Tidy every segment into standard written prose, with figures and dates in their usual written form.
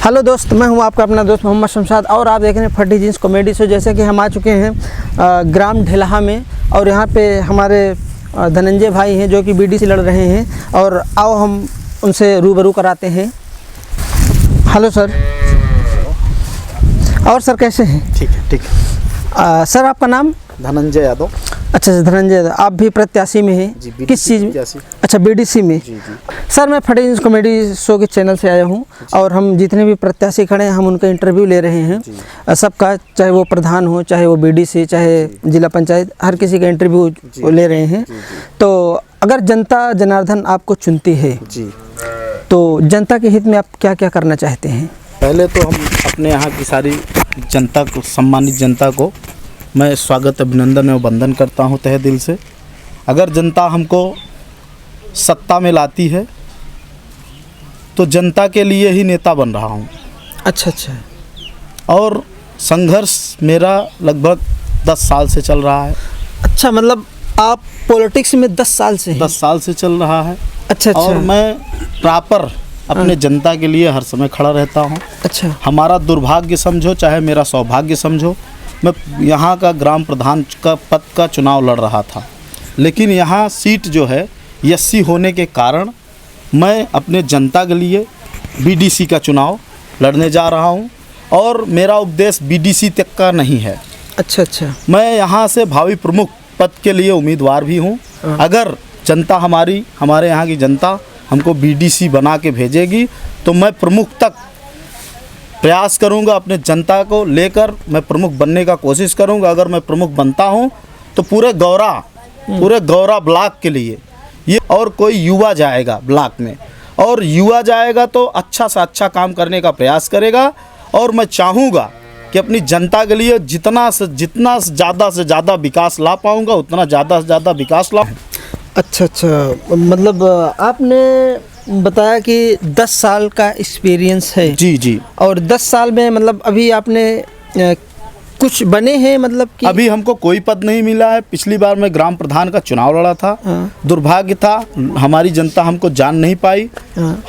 Hello दोस्त, मैं हूं आपका अपना दोस्त मोहम्मद शमशाद और आप देख रहे हैं फटी जींस कॉमेडी शो। जैसे कि हम आ चुके हैं ग्राम ढिलाहा में और यहाँ पे हमारे धनंजय भाई हैं जो कि बीडीसी लड़ रहे हैं और आओ हम उनसे रूबरू कराते हैं। Hello sir. और सर कैसे हैं? ठीक है, ठीक है। सर आपका नाम? धनंजय यादव। अच्छा धनंजय यादव, आप भी प्रत्याशी में हैं? किस चीज़ में? अच्छा बीडीसी में। जी। सर मैं फटी जींस कॉमेडी शो के चैनल से आया हूं और हम जितने भी प्रत्याशी खड़े हैं हम उनका इंटरव्यू ले रहे हैं सबका, चाहे वो प्रधान हो, चाहे वो बीडीसी, चाहे जिला पंचायत, हर किसी का इंटरव्यू ले रहे हैं। तो अगर जनता जनार्दन आपको चुनती है जी, तो जनता के हित में आप क्या क्या करना चाहते हैं? पहले तो हम अपने यहाँ की सारी जनता को, सम्मानित जनता को मैं स्वागत, अभिनंदन एवं वंदन करता हूँ तहे दिल से। अगर जनता हमको सत्ता में लाती है तो जनता के लिए ही नेता बन रहा हूँ। अच्छा। और संघर्ष मेरा लगभग 10 साल से चल रहा है। अच्छा, मतलब आप पॉलिटिक्स में 10 साल से हैं? 10 साल से चल रहा है। अच्छा। और मैं प्रॉपर अपने जनता के लिए हर समय खड़ा रहता हूँ। अच्छा। हमारा दुर्भाग्य समझो चाहे मेरा सौभाग्य समझो, मैं यहाँ का ग्राम प्रधान का पद का चुनाव लड़ रहा था, लेकिन यहाँ सीट जो है एससी होने के कारण मैं अपने जनता के लिए बीडीसी का चुनाव लड़ने जा रहा हूँ और मेरा उपदेश बीडीसी तक का नहीं है। अच्छा। मैं यहाँ से भावी प्रमुख पद के लिए उम्मीदवार भी हूँ। अगर जनता हमारे यहाँ की जनता हमको बीडीसी बना के भेजेगी तो मैं प्रमुख तक प्रयास करूंगा, अपने जनता को लेकर मैं प्रमुख बनने का कोशिश करूंगा। अगर मैं प्रमुख बनता हूं तो पूरे गौरा ब्लॉक के लिए ये, और कोई युवा जाएगा ब्लॉक में और युवा जाएगा तो अच्छा से अच्छा काम करने का प्रयास करेगा। और मैं चाहूँगा कि अपनी जनता के लिए जितना ज़्यादा से ज़्यादा विकास ला पाऊँगा उतना ज़्यादा से ज़्यादा विकास ला। अच्छा, मतलब आपने बताया कि 10 साल का एक्सपीरियंस है। जी। और 10 साल में मतलब अभी आपने कुछ बने हैं, मतलब कि अभी हमको कोई पद नहीं मिला है। पिछली बार मैं ग्राम प्रधान का चुनाव लड़ा था। दुर्भाग्य था, हमारी जनता हमको जान नहीं पाई।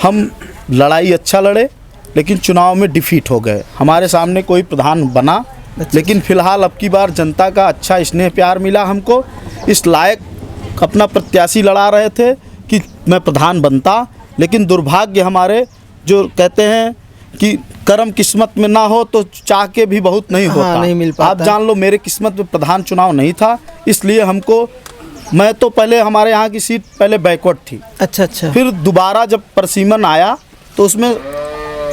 हम लड़ाई अच्छा लड़े लेकिन चुनाव में डिफीट हो गए। हमारे सामने कोई प्रधान बना, लेकिन फिलहाल अब की बार जनता का अच्छा स्नेह प्यार मिला हमको। इस लायक अपना प्रत्याशी लड़ा रहे थे कि मैं प्रधान बनता, लेकिन दुर्भाग्य हमारे, जो कहते हैं कि कर्म किस्मत में ना हो तो चाह के भी बहुत नहीं होता। नहीं मिल पाता। आप जान लो मेरे किस्मत में प्रधान चुनाव नहीं था, इसलिए मैं तो पहले हमारे यहाँ की सीट पहले बैकवर्ड थी। अच्छा। फिर फिर दोबारा जब परसीमन आया तो उसमें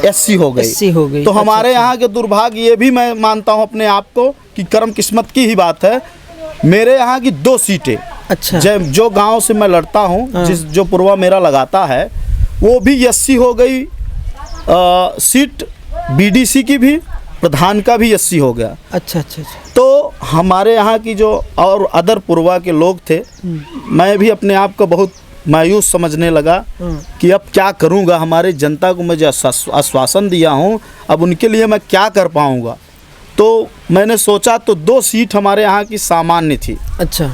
एससी हो गई। तो हमारे यहाँ के दुर्भाग्य, ये भी मैं मानता हूँ अपने आप को कि कर्म किस्मत की ही बात है। मेरे यहाँ की 2 सीटें, अच्छा, जो गांव से मैं लड़ता हूँ, जो पूर्वा मेरा लगाता है, वो भी एससी हो गई। सीट बीडीसी की भी, प्रधान का भी एससी हो गया। अच्छा। तो हमारे यहाँ की जो और अदर पूर्वा के लोग थे, मैं भी अपने आप को बहुत मायूस समझने लगा कि अब क्या करूँगा। हमारे जनता को मैं जो आश्वासन दिया हूँ, अब उनके लिए मैं क्या कर पाऊँगा। तो मैंने सोचा तो 2 सीट हमारे यहाँ की सामान्य थी। अच्छा,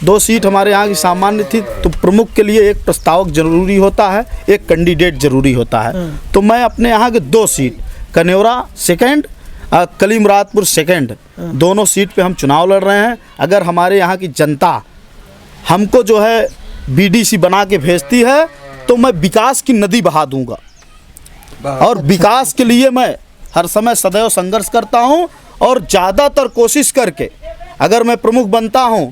2 सीट हमारे यहाँ की सामान्य थी। तो प्रमुख के लिए एक प्रस्तावक जरूरी होता है, एक कैंडिडेट जरूरी होता है। तो मैं अपने यहाँ के 2 सीट, कनेवरा सेकंड, कलीमरादपुर सेकंड, दोनों सीट पे हम चुनाव लड़ रहे हैं। अगर हमारे यहाँ की जनता हमको जो है बीडीसी बना के भेजती है तो मैं विकास की नदी बहा दूंगा और विकास के लिए मैं हर समय सदैव संघर्ष करता हूं। और ज़्यादातर कोशिश करके अगर मैं प्रमुख बनता हूं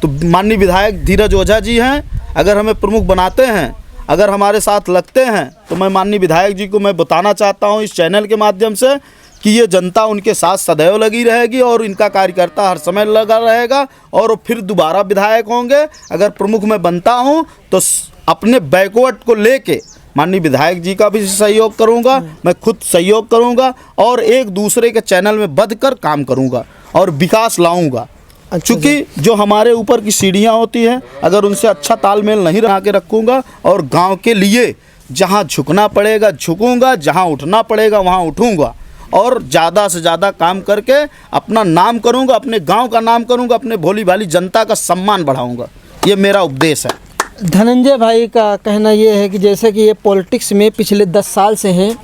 तो माननीय विधायक धीरज ओझा जी हैं, अगर हमें प्रमुख बनाते हैं, अगर हमारे साथ लगते हैं, तो मैं माननीय विधायक जी को मैं बताना चाहता हूं इस चैनल के माध्यम से कि ये जनता उनके साथ सदैव लगी रहेगी और इनका कार्यकर्ता हर समय लगा रहेगा और वो फिर दोबारा विधायक होंगे। अगर प्रमुख मैं बनता हूं तो अपने बैकवर्ड को लेके माननीय विधायक जी का भी सहयोग करूंगा, मैं खुद सहयोग करूंगा और एक दूसरे के चैनल में बंध कर काम करूंगा और विकास लाऊंगा। चूँकि जो हमारे ऊपर की सीढ़ियाँ होती हैं, अगर उनसे अच्छा तालमेल नहीं बना के रखूँगा और गांव के लिए जहां झुकना पड़ेगा झुकूँगा, जहां उठना पड़ेगा वहां उठूँगा और ज़्यादा से ज़्यादा काम करके अपना नाम करूँगा, अपने गांव का नाम करूँगा, अपने भोली भाली जनता का सम्मान बढ़ाऊँगा। ये मेरा उपदेश है। धनंजय भाई का कहना ये है कि जैसे कि ये पॉलिटिक्स में पिछले 10 साल से हैं,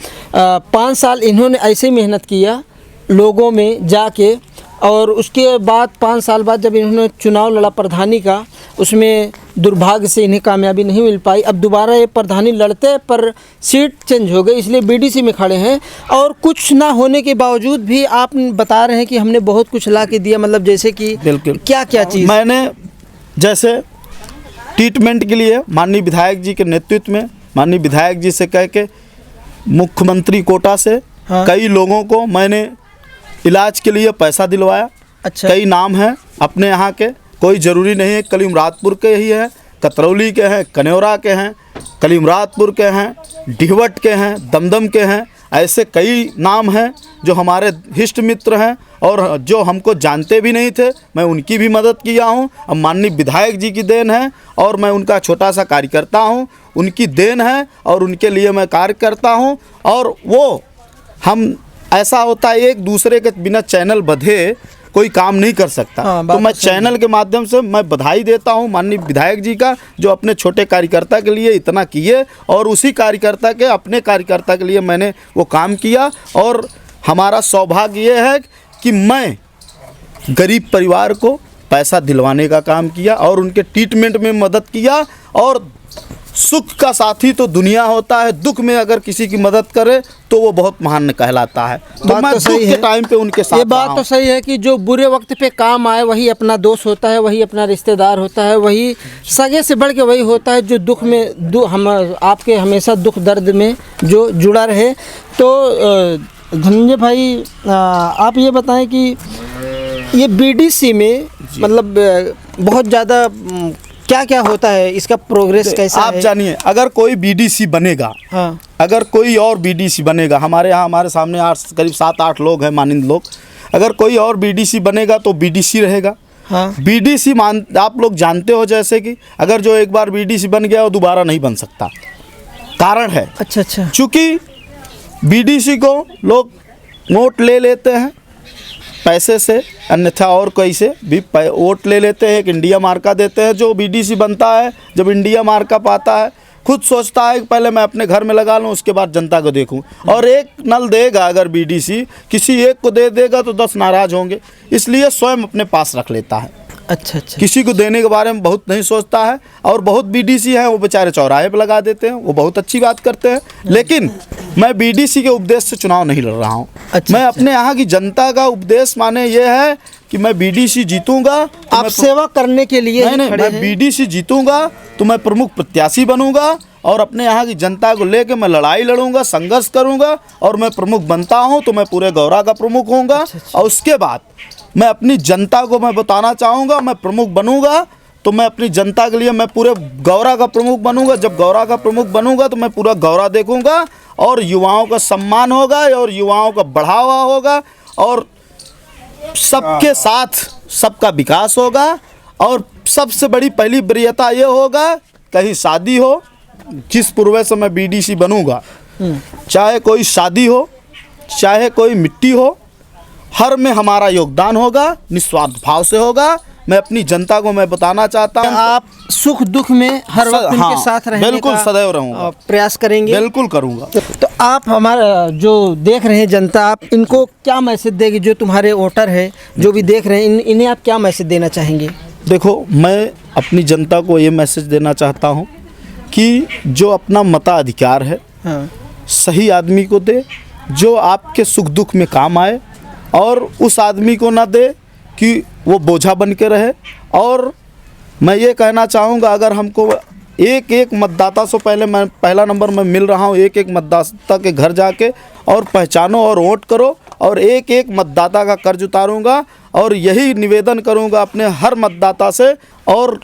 5 साल इन्होंने ऐसे ही मेहनत किया लोगों में जाके, और उसके बाद 5 साल बाद जब इन्होंने चुनाव लड़ा प्रधानी का, उसमें दुर्भाग्य से इन्हें कामयाबी नहीं मिल पाई। अब दोबारा ये प्रधानी लड़ते पर सीट चेंज हो गई, इसलिए बीडीसी में खड़े हैं। और कुछ ना होने के बावजूद भी आप बता रहे हैं कि हमने बहुत कुछ ला के दिया, मतलब जैसे कि बिल्कुल क्या क्या चीज़। मैंने जैसे ट्रीटमेंट के लिए माननीय विधायक जी के नेतृत्व में, माननीय विधायक जी से कह के मुख्यमंत्री कोटा से कई लोगों को मैंने इलाज के लिए पैसा दिलवाया। अच्छा। कई नाम हैं अपने यहाँ के, कोई ज़रूरी नहीं है कलीमरातपुर के ही हैं, कतरौली के हैं, कन्यौरा के हैं, कलीमरातपुर के हैं, डिहवट के हैं, दमदम के हैं। ऐसे कई नाम हैं जो हमारे हिष्ट मित्र हैं और जो हमको जानते भी नहीं थे, मैं उनकी भी मदद किया हूँ। अब माननीय विधायक जी की देन है और मैं उनका छोटा सा कार्यकर्ता हूँ, उनकी देन है और उनके लिए मैं कार्य करता हूँ। और वो हम ऐसा होता है एक दूसरे के बिना चैनल बंधे कोई काम नहीं कर सकता। तो मैं चैनल के माध्यम से मैं बधाई देता हूं माननीय विधायक जी का, जो अपने छोटे कार्यकर्ता के लिए इतना किए और उसी कार्यकर्ता के अपने कार्यकर्ता के लिए मैंने वो काम किया। और हमारा सौभाग्य ये है कि मैं गरीब परिवार को पैसा दिलवाने का काम किया और उनके ट्रीटमेंट में मदद किया। और सुख का साथी तो दुनिया होता है, दुख में अगर किसी की मदद करे तो वो बहुत महान कहलाता है। तो मैं दुख के टाइम पे उनके साथ। ये बात तो सही है कि जो बुरे वक्त पे काम आए वही अपना दोस्त होता है, वही अपना रिश्तेदार होता है, वही सगे से बढ़ के वही होता है जो दुख में हम आपके हमेशा दुख दर्द में जो जुड़ा रहे। तो धनंजय भाई आप ये बताएं कि ये बीडीसी में मतलब बहुत ज़्यादा क्या क्या होता है, इसका प्रोग्रेस कैसा है? आप जानिए, अगर कोई बीडीसी बनेगा, हाँ, अगर कोई और बीडीसी बनेगा, हमारे यहाँ हमारे सामने करीब 7-8 लोग हैं मानिंद लोग, अगर कोई और बीडीसी बनेगा तो बीडीसी रहेगा। हाँ। बीडीसी आप लोग जानते हो जैसे कि अगर जो एक बार बीडीसी बन गया वो दोबारा नहीं बन सकता। कारण है, अच्छा अच्छा, चूँकि बीडीसी को लोग नोट ले लेते हैं पैसे से, अन्यथा और कैसे भी वोट ले लेते हैं, एक इंडिया मार्का देते हैं। जो बीडीसी बनता है जब इंडिया मार्का पाता है खुद सोचता है कि पहले मैं अपने घर में लगा लूं, उसके बाद जनता को देखूं। और एक नल देगा अगर बीडीसी, किसी एक को दे देगा तो 10 नाराज़ होंगे, इसलिए स्वयं अपने पास रख लेता है। अच्छा अच्छा, किसी को देने के बारे में बहुत नहीं सोचता है। और बहुत बीडीसी हैं वो बेचारे चौराहे पर लगा देते हैं, वो बहुत अच्छी बात करते हैं। लेकिन मैं बीडीसी के उपदेश से चुनाव नहीं लड़ रहा हूँ। अच्छा, मैं अपने यहाँ की जनता का उपदेश माने ये है कि मैं बीडीसी जीतूंगा। आप सेवा करने के लिए नहीं, मैं बीडीसी जीतूंगा तो मैं प्रमुख प्रत्याशी बनूंगा और अपने यहाँ की जनता को लेकर मैं लड़ाई लड़ूंगा, संघर्ष करूंगा। और मैं प्रमुख बनता हूं तो मैं पूरे गौरा का प्रमुख होऊंगा। अच्छा। और उसके बाद मैं अपनी जनता को मैं बताना चाहूँगा, मैं प्रमुख बनूंगा तो मैं अपनी जनता के लिए मैं पूरे गौरा का प्रमुख बनूंगा। जब गौरा का प्रमुख बनूंगा तो मैं पूरा गौरा देखूंगा और युवाओं का सम्मान होगा और युवाओं का बढ़ावा होगा और सबके साथ सबका विकास होगा। और सबसे बड़ी पहली वरीयता ये होगा, कहीं शादी हो, जिस पूर्व से मैं बीडीसी बनूंगा, चाहे कोई शादी हो चाहे कोई मिट्टी हो, हर में हमारा योगदान होगा, निस्वार्थ भाव से होगा। मैं अपनी जनता को मैं बताना चाहता हूँ, आप सुख दुख में हर वक्त उनके साथ रहने बिल्कुल का सदैव रहूँगा, प्रयास करेंगे। बिल्कुल करूँगा। तो आप हमारा जो देख रहे हैं जनता, आप इनको क्या मैसेज देंगे? जो तुम्हारे वोटर है जो भी देख रहे हैं, इन्हें आप क्या मैसेज देना चाहेंगे? देखो, मैं अपनी जनता को ये मैसेज देना चाहता हूँ कि जो अपना मताधिकार है, हाँ, सही आदमी को दे जो आपके सुख दुख में काम आए, और उस आदमी को ना दे कि वो बोझा बन के रहे। और मैं ये कहना चाहूँगा, अगर हमको एक एक मतदाता से पहले मैं पहला नंबर में मिल रहा हूँ, एक एक मतदाता के घर जाके और पहचानो और वोट करो, और एक एक मतदाता का कर्ज उतारूँगा। और यही निवेदन करूँगा अपने हर मतदाता से, और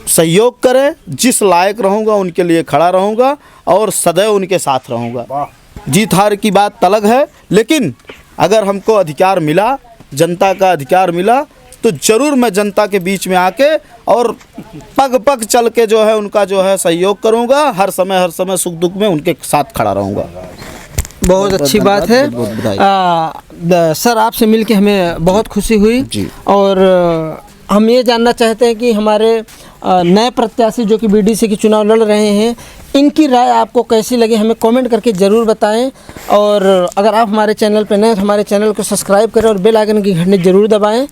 सहयोग करें, जिस लायक रहूँगा उनके लिए खड़ा रहूँगा और सदैव उनके साथ रहूँगा। जीत हार की बात अलग है, लेकिन अगर हमको अधिकार मिला, जनता का अधिकार मिला, तो ज़रूर मैं जनता के बीच में आके और पग पग चल के जो है उनका जो है सहयोग करूँगा। हर समय सुख दुख में उनके साथ खड़ा रहूँगा। बहुत अच्छी बात है। सर, आपसे मिलके हमें बहुत खुशी हुई। जी। और हम ये जानना चाहते हैं कि हमारे नए प्रत्याशी जो कि बीडीसी के चुनाव लड़ रहे हैं, इनकी राय आपको कैसी लगी हमें कमेंट करके ज़रूर बताएं। और अगर आप हमारे चैनल पर नए हैं तो हमारे चैनल को सब्सक्राइब करें और बेल आइकन की घंटी ज़रूर दबाएं।